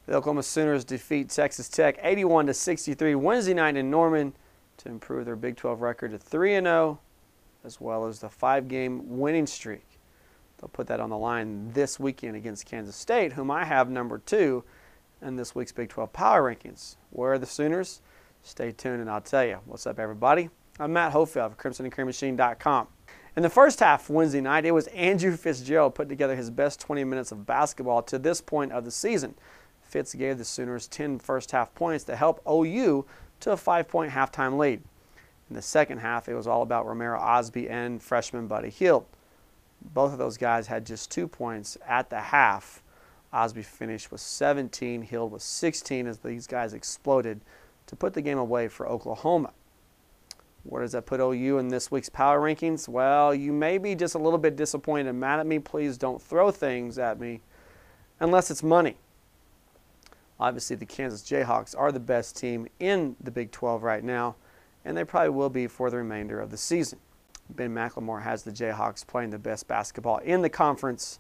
The Oklahoma Sooners defeat Texas Tech 81-63 Wednesday night in Norman to improve their Big 12 record to 3-0, as well as the 5-game winning streak. They'll put that on the line this weekend against Kansas State, whom I have number 2 in this week's Big 12 Power Rankings. Where are the Sooners? Stay tuned and I'll tell you. What's up, everybody? I'm Matt Hofeld of CrimsonandCreamMachine.com. In the first half Wednesday night, it was Andrew Fitzgerald put together his best 20 minutes of basketball to this point of the season. Fitz gave the Sooners 10 first-half points to help OU to a 5-point halftime lead. In the second half, it was all about Romero Osby and freshman Buddy Hield. Both of those guys had just 2 points at the half. Osby finished with 17, Hield with 16 as these guys exploded to put the game away for Oklahoma. Where does that put OU in this week's power rankings? Well, you may be just a little bit disappointed and mad at me. Please don't throw things at me unless it's money. Obviously, the Kansas Jayhawks are the best team in the Big 12 right now, and they probably will be for the remainder of the season. Ben McLemore has the Jayhawks playing the best basketball in the conference,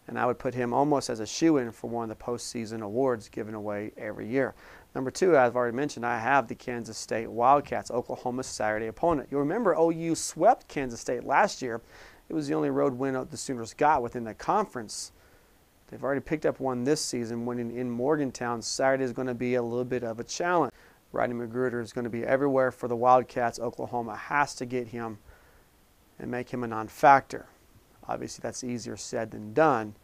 and I would put him almost as a shoo-in for one of the postseason awards given away every year. Number 2, as I've already mentioned, I have the Kansas State Wildcats, Oklahoma's Saturday opponent. You'll remember OU swept Kansas State last year. It was the only road win the Sooners got within the conference. They've already picked up one this season, winning in Morgantown. Saturday is going to be a little bit of a challenge. Rodney McGruder is going to be everywhere for the Wildcats. Oklahoma has to get him and make him a non-factor. Obviously, that's easier said than done.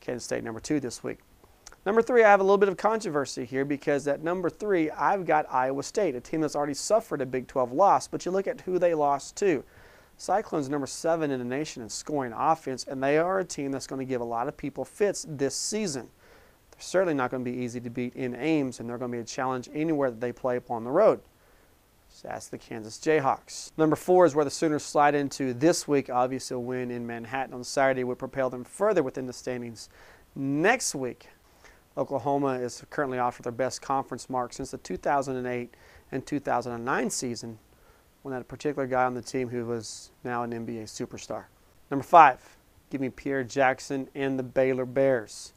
Kansas State number 2 this week. Number 3, I have a little bit of controversy here because at number 3, I've got Iowa State, a team that's already suffered a Big 12 loss, but you look at who they lost to. Cyclones number 7 in the nation in scoring offense, and they are a team that's going to give a lot of people fits this season. They're certainly not going to be easy to beat in Ames, and they're going to be a challenge anywhere that they play upon the road. So that's the Kansas Jayhawks. Number 4 is where the Sooners slide into this week. Obviously, a win in Manhattan on Saturday would propel them further within the standings. Next week, Oklahoma is currently off with their best conference mark since the 2008 and 2009 season, when that particular guy on the team who was now an NBA superstar. Number 5, give me Pierre Jackson and the Baylor Bears.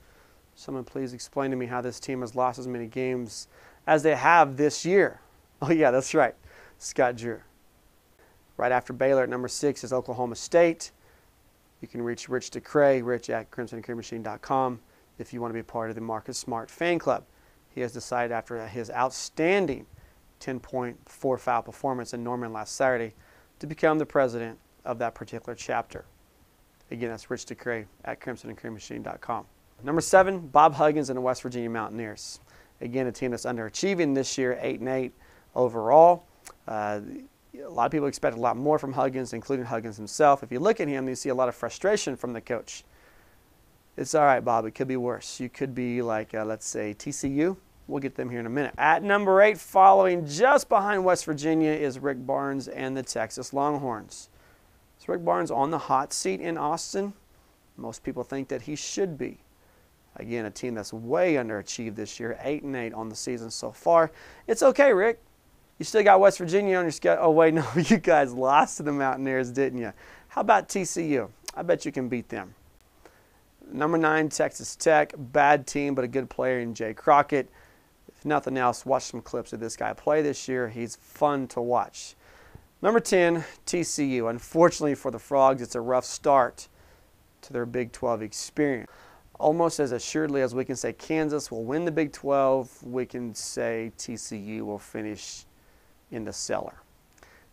Someone please explain to me how this team has lost as many games as they have this year. Oh yeah, that's right, Scott Drew. Right after Baylor at number 6 is Oklahoma State. You can reach Rich DeCray, rich at CrimsonandCreamMachine.com, if you want to be part of the Marcus Smart fan club. He has decided after his outstanding 10-point 4-foul performance in Norman last Saturday to become the president of that particular chapter. Again, that's Rich DeCray at CrimsonandCreamMachine.com. Number 7, Bob Huggins and the West Virginia Mountaineers. Again, a team that's underachieving this year, 8-8 overall. A lot of people expect a lot more from Huggins, including Huggins himself. If you look at him, you see a lot of frustration from the coach. It's all right, Bob. It could be worse. You could be like, let's say, TCU. We'll get them here in a minute. At number 8, following just behind West Virginia, is Rick Barnes and the Texas Longhorns. Is Rick Barnes on the hot seat in Austin? Most people think that he should be. Again, a team that's way underachieved this year, 8-8 on the season so far. It's okay, Rick. You still got West Virginia on your schedule. Oh, wait, no, you guys lost to the Mountaineers, didn't you? How about TCU? I bet you can beat them. Number 9, Texas Tech. Bad team, but a good player in Jay Crockett. If nothing else, watch some clips of this guy play this year. He's fun to watch. Number 10, TCU. Unfortunately for the Frogs, it's a rough start to their Big 12 experience. Almost as assuredly as we can say Kansas will win the Big 12, we can say TCU will finish in the cellar.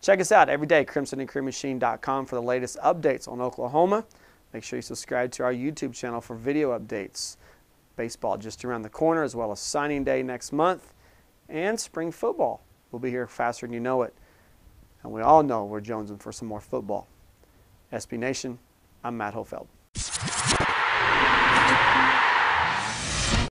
Check us out every day, CrimsonandCreamMachine.com, for the latest updates on Oklahoma. Make sure you subscribe to our YouTube channel for video updates. Baseball just around the corner, as well as signing day next month, and spring football will be here faster than you know it. And we all know we're jonesing for some more football. SB Nation, I'm Matt Hofeld.